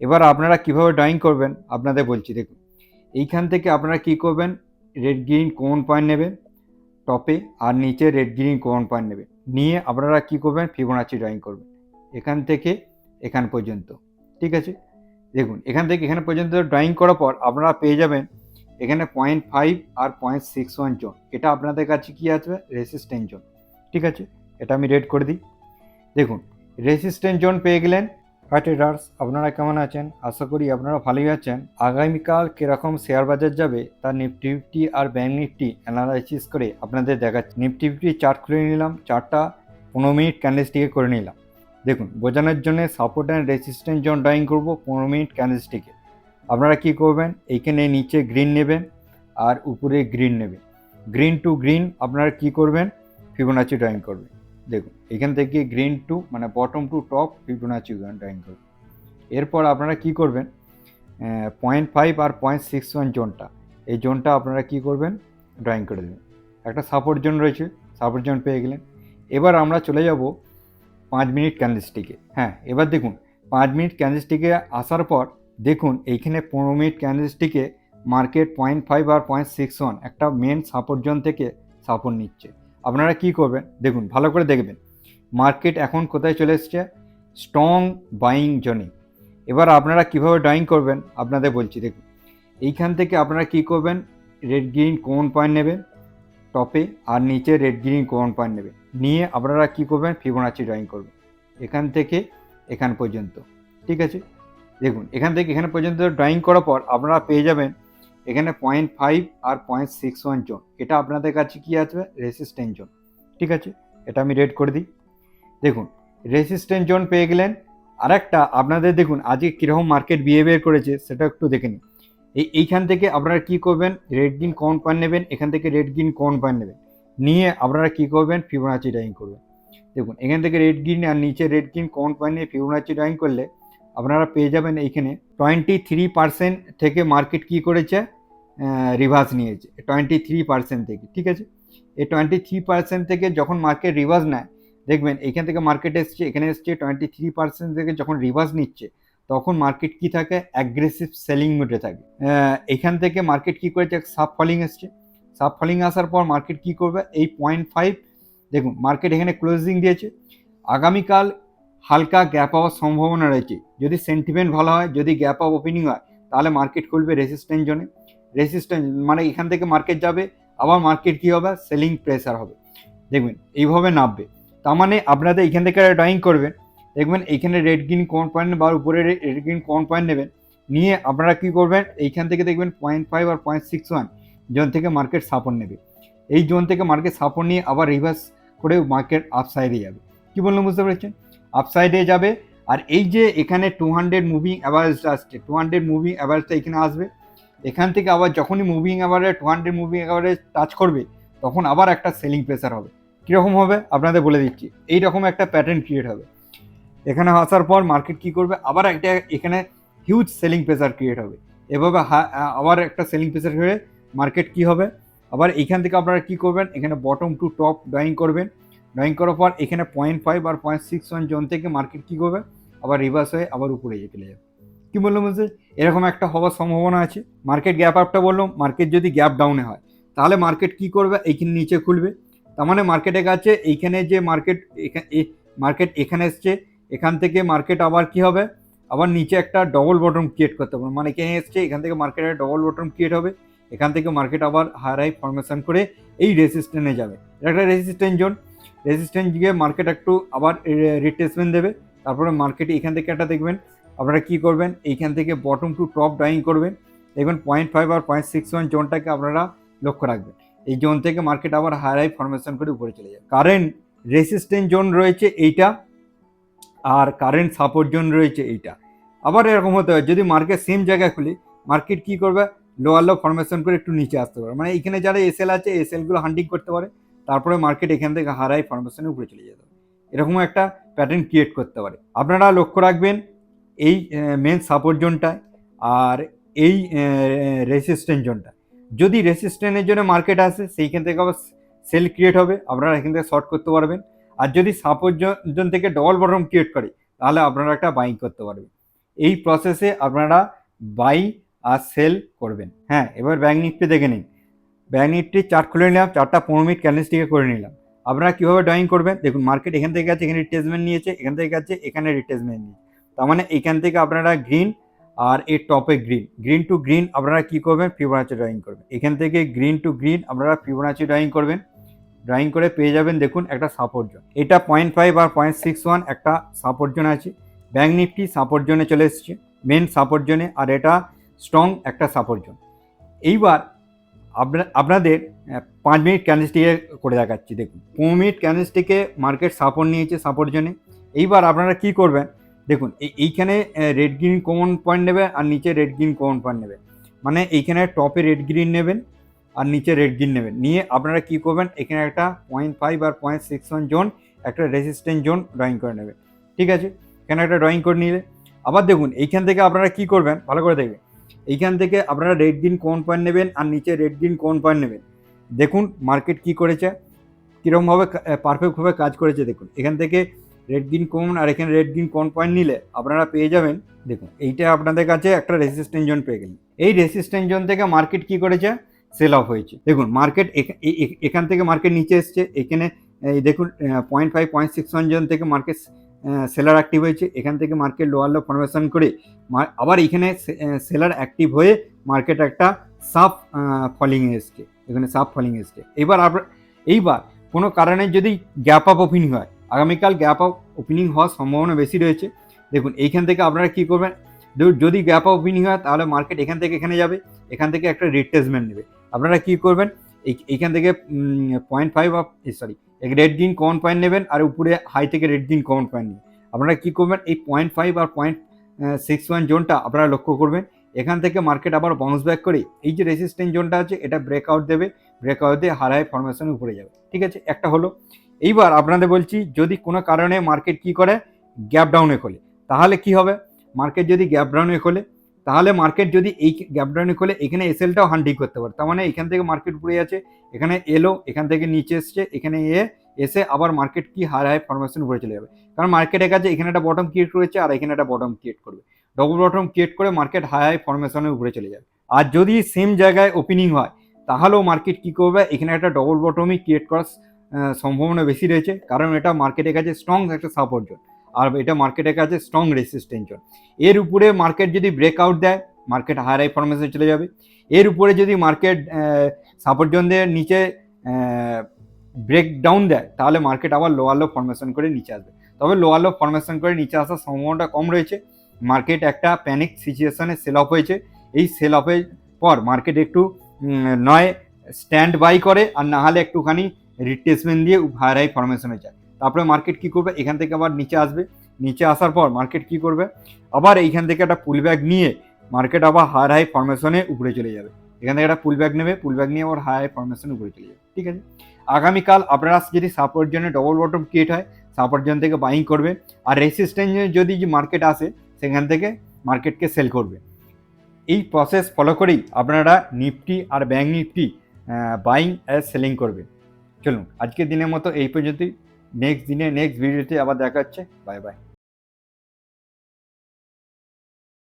এবার আপনারা কিভাবে ড্রয়িং করবেন আপনাদের বলছি। দেখুন, এইখান থেকে আপনারা কি করবেন, রেড গ্রিন কোন পয়েন্ট নেবেন টপে, আর নিচে রেড গ্রিন কোন পয়েন্ট নেবেন, নিয়ে আপনারা কি করবেন ফিবোনাচি ড্রয়িং করবেন এখান থেকে এখান পর্যন্ত। ঠিক আছে, দেখুন এখান থেকে এখানে পর্যন্ত ড্রয়িং করার পর আপনারা পেয়ে যাবেন এখানে 0.5 আর 0.61 জোন। এটা আপনাদের কাছে কি আসবে, রেসিস্ট্যান্ট জোন। ঠিক আছে, এটা আমি রেড করে দিই। দেখুন, রেসিস্ট্যান্ট জোন পেয়ে গেলেন। ট্রেডার্স, আপনারা কেমন আছেন? আশা করি আপনারা ভালোই আছেন। আগামীকাল কীরকম শেয়ার বাজার যাবে তার নিফটি ফিফটি আর ব্যাঙ্ক নিফটি অ্যানালাইসিস করে আপনাদের দেখাচ্ছি। নিফটি ফিফটি চার্ট খুলে নিলাম, চার্টটা 15 মিনিট ক্যান্ডেলস্টিকে করে নিলাম। দেখুন, বোঝানোর জন্য support and resistant zone drawing করব 15 মিনিট ক্যান্ডেলস্টিকে। আপনারা কি করবেন, এইখানে নিচে গ্রিন নেবেন আর উপরে গ্রিন নেবেন। গ্রিন টু গ্রিন আপনারা কি করবেন, ফিবোনাচি ড্রয়িং করবেন। দেখুন, এখান থেকে গ্রিন টু মানে bottom to top Fibonacci drawing করবেন। এরপর আপনারা কি করবেন, 0.5 আর 0.61 জোনটা, এই জোনটা আপনারা কি করবেন, ড্রয়িং করে দেবেন। একটা সাপোর্ট জোন রয়েছে, সাপোর্ট জোন পেয়ে গেলেন। এবার আমরা চলে যাব 5 মিনিট ক্যান্ডেলস্টিকে। হ্যাঁ, এবার দেখুন 5 মিনিট ক্যান্ডেলস্টিকে আসার পর দেখুন এইখানে 15 মিনিট ক্যান্ডেলস্টিকে মার্কেট 0.5 আর 0.61 একটা মেন সাপোর্ট জোন থেকে সাপোর্ট নিচ্ছে। আপনারা কি করবেন, দেখুন ভালো করে দেখবেন, মার্কেট এখন কোথায় চলে এসছে, স্ট্রং বাইং জোনে। এবার আপনারা কিভাবে ড্রয়িং করবেন আপনাদের বলছি। দেখুন, এইখান থেকে আপনারা কি করবেন, রেড গ্রিন কোন পয়েন্ট নেবেন টপে, আর নিচে রেড গ্রিন কোন পয়েন্ট নেবেন, নিয়ে আপনারা কি করবেন ফিবোনাচি ড্রয়িং করবেন এখান থেকে এখান পর্যন্ত। ঠিক আছে, দেখুন এখান থেকে এখানে পর্যন্ত ড্রয়িং করার পর আপনারা পেয়ে যাবেন এখানে 0.5 আর 0.61 জোন। এটা আপনাদের কাছে কি আসবে, রেসিস্ট্যান্ট জোন। ঠিক আছে, এটা আমি রেড করে দিই। দেখুন, রেসিস্ট্যান্ট জোন পেয়ে গেলেন। আরেকটা আপনাদের দেখুন আজকে কীরকম মার্কেট বিহেভিয়ার করেছে সেটা একটু দেখে নিন। এইখান থেকে আপনারা কি করবেন, রেড গ্রিন কোন পয়েন্ট নেবেন, এখান থেকে রেড গ্রিন কোন পয়েন্ট নেবেন, নিয়ে আপনারা কি করবেন, ফিবোনাচি ড্রয়িং করবেন। দেখুন, এখান থেকে রেড গ্রিন আর নিচে রেড গ্রিন কোন পয়েন্ট নিয়ে ফিবোনাচি ড্রয়িং করলে আপনারা পেয়ে যাবেন এইখানে 23% থেকে মার্কেট কি করেছে, রিভার্স নিয়েছে 23% থেকে। ঠিক আছে, এই 23% থেকে যখন মার্কেট রিভার্স নেয়, দেখবেন এইখান থেকে মার্কেট এসছে, এখানে এসছে 23% থেকে যখন রিভার্স নিচ্ছে তখন মার্কেট কি থাকে, অ্যাগ্রেসিভ সেলিং মুডে থাকে। এখান থেকে মার্কেট কি করেছে, সাব ফলিং এসছে। সাব ফলিং আসার পর মার্কেট কি করবে, এই 0.5 দেখুন মার্কেট এখানে ক্লোজিং দিয়েছে। আগামীকাল হালকা গ্যাপ হওয়ার সম্ভাবনা রয়েছে, যদি সেন্টিমেন্ট ভালো হয়, যদি গ্যাপ আপ ওপেনিং হয় তাহলে মার্কেট খুলবে রেসিস্ট্যান্ট জোনে। রেসিস্ট্যান্ট মানে এখান থেকে মার্কেট যাবে, আবার মার্কেট কি হবে, সেলিং প্রেসার হবে, দেখবেন এইভাবে নামবে। তার মানে আপনাদের এখান থেকে ড্রয়িং করবেন, দেখবেন এইখানে রেড গ্রিন কোন পয়েন্ট বা উপরে রেড গ্রিন কোন পয়েন্ট নেবেন, নিয়ে আপনারা কি করবেন, এইখান থেকে দেখবেন 0.5 আর 0.61 জোন থেকে মার্কেট সাপোর্ট নেবে। এই জোন থেকে মার্কেট সাপোর্ট নিয়ে আবার রিভার্স করে মার্কেট আপসাইডে যাবে। কি বললাম বুঝতে পেরেছেন, আপসাইডে যাবে। আর এই যে এখানে 200 মুভিং অ্যাভারেজটা আসছে, 200 মুভিং অ্যাভারেজটা এখানে আসবে। এখান থেকে আবার যখনই moving average 200 moving average touch করবে তখন আবার একটা সেলিং প্রেসার হবে। কীরকম হবে আপনাদের বলে দিচ্ছি, এইরকম একটা প্যাটার্ন ক্রিয়েট হবে। এখানে আসার পর মার্কেট কি করবে, আবার একটা এখানে হিউজ সেলিং প্রেসার ক্রিয়েট হবে। এভাবে আবার একটা সেলিং প্রেসার হয়ে মার্কেট কি হবে, আবার এইখান থেকে আপনারা কি করবেন, এখানে বটম টু টপ ড্রয়িং করবেন। ড্রয়িং করার পর এখানে 0.5 আর 0.61 জোন থেকে মার্কেট কি করবে, আবার রিভার্স হয়ে আবার উপরে চলে যাবে। কি বললাম বলছে, এরকম একটা হওয়ার সম্ভাবনা আছে। মার্কেট গ্যাপ আপটা বললাম, মার্কেট যদি গ্যাপ ডাউনে হয় তাহলে মার্কেট কি করবে, এইখানে নিচে খুলবে। তার মানে মার্কেটের কাছে এইখানে যে মার্কেট এখানে এসছে, এখান থেকে মার্কেট আবার কি হবে, আবার নিচে একটা ডবল বটম ক্রিয়েট করতে পারবে। মানে এখানে এসছে, এখান থেকে মার্কেটের ডবল বটম ক্রিয়েট হবে, এখান থেকে মার্কেট আবার হাই হাই ফরমেশন করে এই রেসিস্ট্যান্টে যাবে। এটা একটা রেসিস্ট্যান্ট জোন। রেসিস্ট্যান্ট গিয়ে মার্কেট একটু আবার রিট্রেসমেন্ট দেবে। তারপরে মার্কেট এখান থেকে একটা দেখবেন আপনারা কি করবেন, এইখান থেকে বটম টু টপ ড্রয়িং করবেন। দেখবেন 0.5 আর 0.61 জোনটাকে আপনারা লক্ষ্য রাখবেন। এই জোন থেকে মার্কেট আবার হাই হাই ফরমেশন করে উপরে চলে যাবে। কারেন্ট রেসিস্ট্যান্ট জোন রয়েছে এইটা, আর কারেন্ট সাপোর্ট জোন রয়েছে এইটা। আবার এরকম হতে হয়, যদি মার্কেট সেম জায়গায় খুলি, মার্কেট কি করবে, লোয়ার লো ফরমেশন করে একটু নিচে আসতে পারে। মানে এখানে যারা এসএল আছে, এসএলগুলো হান্টিং করতে পারে, তারপরে মার্কেট এখান থেকে হাই ফরমেশনে উপরে চলে যেতে পারে। এরকম একটা প্যাটার্ন ক্রিয়েট করতে পারে। আপনারা লক্ষ্য রাখবেন এই মেন সাপোর্ট জোনটায় আর এই রেসিস্ট্যান্ট জোনটা। যদি রেসিস্ট্যান্টের জন্য মার্কেট আসে, সেইখান থেকে আবার সেল ক্রিয়েট হবে, আপনারা এখান থেকে শর্ট করতে পারবেন। আর যদি সাপোর্ট জোন থেকে ডবল বটম ক্রিয়েট করে তাহলে আপনারা একটা বাইং করতে পারবেন। এই প্রসেসে আপনারা বাই আর সেল করবেন। হ্যাঁ, এবার ব্যাঙ্ক নিফটি দেখে নিন। ব্যাঙ্ক নিফটির চার্ট খুলে নিলাম, চার্টটা 15 মিনিট ক্যান্ডেলস্টিকে করে নিলাম। আপনারা কীভাবে ড্রয়িং করবেন দেখুন, মার্কেট এখান থেকে গেছে, এখানে রিট্রেসমেন্ট নিয়েছে, এখান থেকে গেছে, এখানে রিট্রেসমেন্ট নিয়েছে। তার মানে এইখান থেকে আপনারা গ্রিন আর এর টপে গ্রিন টু গ্রিন আপনারা কী করবেন, ফিবোনাচি ড্রয়িং করবেন। এখান থেকে গ্রিন টু গ্রিন আপনারা ফিবোনাচি ড্রয়িং করবেন। ড্রয়িং করে পেয়ে যাবেন দেখুন একটা সাপোর্ট জোন, এটা 0.5 আর 0.61 একটা সাপোর্ট জোন আছে। ব্যাঙ্ক নিফটি সাপোর্ট জোনে চলে এসছে, মেন সাপোর্ট জোনে, আর এটা স্ট্রং একটা সাপোর্ট জোন। এইবার আপনাদের 5 মিনিট ক্যান্ডেলস্টিকে করে দেখাচ্ছি। দেখুন 15 মিনিট ক্যান্ডেলস্টিকে মার্কেট সাপোর্ট নিয়েছে সাপোর্ট জোনে। এইবার আপনারা কি করবেন দেখুন, এইখানে রেড গ্রিন কমন পয়েন্ট নেবে আর নিচে রেড গ্রিন কমন পয়েন্ট নেবে, মানে এইখানে টপে রেড গ্রিন নেবেন আর নিচে রেড গ্রিন নেবেন। নিয়ে আপনারা কি করবেন, এখানে একটা 0.5 আর 0.61 জোন, একটা রেজিস্ট্যান্স জোন ড্রয়িং করে নেবেন। ঠিক আছে, এখানে একটা ড্রয়িং করে নিলে আবার দেখুন এইখান থেকে আপনারা কি করবেন, ভালো করে দেখবেন। এইখান থেকে আপনারা রেড গ্রিন কোন পয়েন্ট নেবেন আর নিচে রেড গ্রিন কোন পয়েন্ট নেবেন। দেখুন মার্কেট কি করেছে, কীরকমভাবে পারফেক্টভাবে কাজ করেছে। দেখুন এখান থেকে রেড গ্রিন কোন আর এখানে রেড গ্রিন কোন পয়েন্ট নিলে আপনারা পেয়ে যাবেন। দেখুন এইটা আপনাদের কাছে একটা রেসিস্ট্যান্স জোন পেয়ে গেলেন। এই রেসিস্ট্যান্স জোন থেকে মার্কেট কি করেছে, সেল অফ হয়েছে। দেখুন মার্কেট এখান থেকে মার্কেট নিচে এসছে, এখানে দেখুন 0.5 0.61 জোন থেকে মার্কেট সেলার অ্যাক্টিভ হয়েছে। এখান থেকে মার্কেট লোয়ার লো ফরমেশন করে আবার এখানে সেলার অ্যাক্টিভ হয়ে মার্কেট একটা সাব ফলিংয়ে এসছে, এখানে সাব ফলিং এসছে। এইবার কোনো কারণে যদি গ্যাপ আপ ওপেনিং হয়, আগামীকাল গ্যাপ আপ ওপেনিং হওয়ার সম্ভাবনা বেশি রয়েছে। দেখুন এইখান থেকে আপনারা কী করবেন, যদি গ্যাপ আপ ওপেনিং হয় তাহলে মার্কেট এখান থেকে এখানে যাবে, এখান থেকে একটা রিট্রেসমেন্ট নেবে। আপনারা কী করবেন, এইখান থেকে 0.5 of red green common point নেবেন আর উপরে হাই থেকে রেড গ্রিন কমন পয়েন্ট নেবেন। আপনারা কী করবেন, এই 0.5 আর 0.61 জোনটা আপনারা লক্ষ্য করবেন। এখান থেকে মার্কেট আবার বাউন্স ব্যাক করে এই যে রেসিস্ট্যান্স জোনটা আছে এটা ব্রেকআউট দেবে, ব্রেকআউট দিয়ে হাই ফরমেশনে উপরে যাবে। ঠিক আছে, একটা হলো। এইবার আপনাদের বলছি, যদি কোনো কারণে মার্কেট কি করে গ্যাপ ডাউনে খোলে তাহলে কি হবে। মার্কেট যদি গ্যাপ ডাউনে খোলে তাহলে মার্কেট যদি এই গ্যাপ ডাউনে খোলে এখানে এসএলটাও হান্টিং করতে পারে। তার মানে এখান থেকে মার্কেট উপরে আছে, এখানে এলো, এখান থেকে নিচে এসছে, এখানে এসে আবার মার্কেট কি হাই ফরমেশন উপরে চলে যাবে। কারণ মার্কেটের কাছে এখানে একটা বটম ক্রিয়েট করেছে আর এখানে একটা বটম ক্রিয়েট করবে, ডবল বটম ক্রিয়েট করে মার্কেট হাই ফরমেশনের উপরে চলে যাবে। আর যদি সেম জায়গায় ওপেনিং হয় তাহলেও মার্কেট কি করবে, এখানে একটা ডবল বটমই ক্রিয়েট করার সম্ভাবনা বেশি রয়েছে, কারণ এটা মার্কেটের কাছে স্ট্রং একটা সাপোর্ট জোন আর এটা মার্কেটের কাছে স্ট্রং রেসিস্ট্যান্স জোন। এর উপরে মার্কেট যদি ব্রেকআউট দেয় মার্কেট হাই ফরমেশনে চলে যাবে। এর উপরে যদি মার্কেট সাপোর্ট জোনদের নিচে ব্রেক ডাউন দেয় তাহলে মার্কেট আবার লোয়ার লো ফরমেশন করে নিচে আসবে। তবে লোয়ার লো ফরমেশন করে নিচে আসার সম্ভাবনাটা কম রয়েছে। মার্কেট একটা প্যানিক সিচুয়েশনে সেল অফ হয়েছে। এই সেল অফের পর মার্কেট একটু নয় স্ট্যান্ড বাই করে আর না হলে একটুখানি রিট্রেসমেন্ট দিয়ে হাই ফরমেশনে যায়। তারপরে মার্কেট কি করবে, এখান থেকে আবার নিচে আসবে। নিচে আসার পর মার্কেট কি করবে, আবার এইখান থেকে একটা পুলব্যাক নিয়ে মার্কেট আবার হাই ফরমেশনে উপরে চলে যাবে। এখান থেকে একটা পুলব্যাক নেবে, পুলব্যাক নিয়ে আবার হাই ফরমেশনে উপরে চলে যাবে। ঠিক আছে, আগামীকাল আপনারা যদি সাপোর্ট জোনে ডবল বটম ক্রিয়েট হয় সাপোর্ট জোন থেকে বাইং করবে, আর রেসিস্ট্যান্সে যদি মার্কেট আসে সেখান থেকে মার্কেটকে সেল করবে। এই প্রসেস ফলো করেই আপনারা নিফটি আর bank Nifty buying as selling করবে। চলুন আজকের দিনের মতো এই পর্যন্তই। নেক্সট দিনে নেক্সট ভিডিওতে আবার দেখা হচ্ছে। Bye bye.